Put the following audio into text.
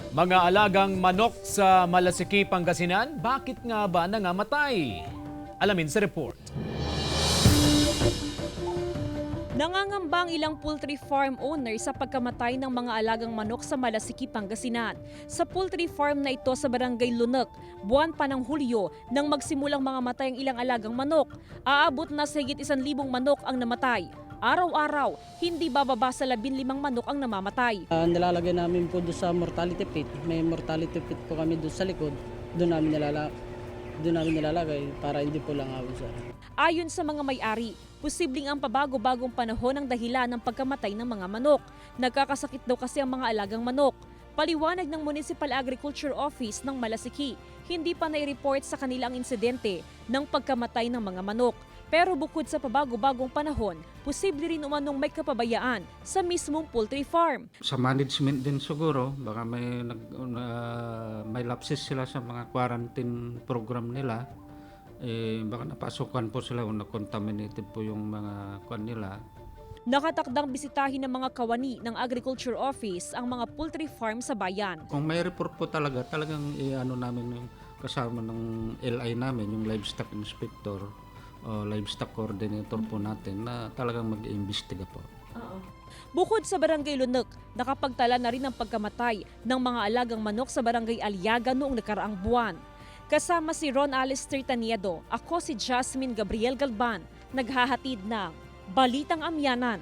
Mga alagang manok sa Malasiki, Pangasinan, bakit nga ba nangamatay? Alamin sa report. Nangangamba ang ilang poultry farm owners sa pagkamatay ng mga alagang manok sa Malasiki, Pangasinan. Sa poultry farm na ito sa Barangay Lunok, buwan pa ng Hulyo nang magsimulang mga matay ang ilang alagang manok. Aabot na sa higit 1,000 manok ang namatay. Araw-araw, hindi bababa sa 15 manok ang namamatay. Nilalagay namin po doon sa mortality pit. May mortality pit po kami doon sa likod. Doon namin nilalagay para hindi po lang awin sa. Ayon sa mga may-ari, posibleng ang pabago-bagong panahon ang dahilan ng pagkamatay ng mga manok. Nagkakasakit daw kasi ang mga alagang manok. Paliwanag ng Municipal Agriculture Office ng Malasiki, hindi pa nai-report sa kanila ang insidente ng pagkamatay ng mga manok. Pero bukod sa pabago-bagong panahon, posible rin umanong may kapabayaan sa mismong poultry farm. Sa management din siguro, baka may lapses sila sa mga quarantine program nila. Baka napasukan po sila o na-contaminated po yung mga kwan nila. Nakatakdang bisitahin ng mga kawani ng Agriculture Office ang mga poultry farm sa bayan. Kung may report po talagang namin yung kasama ng LI namin, yung livestock inspector o livestock coordinator po natin na talagang mag-iimbestiga po. Bukod sa Barangay Lunok, nakapagtala na rin ang pagkamatay ng mga alagang manok sa Barangay Aliaga noong nakaraang buwan. Kasama si Ron Alistair Taniedo, ako si Jasmine Gabriel Galban, naghahatid ng Balitang Amyanan.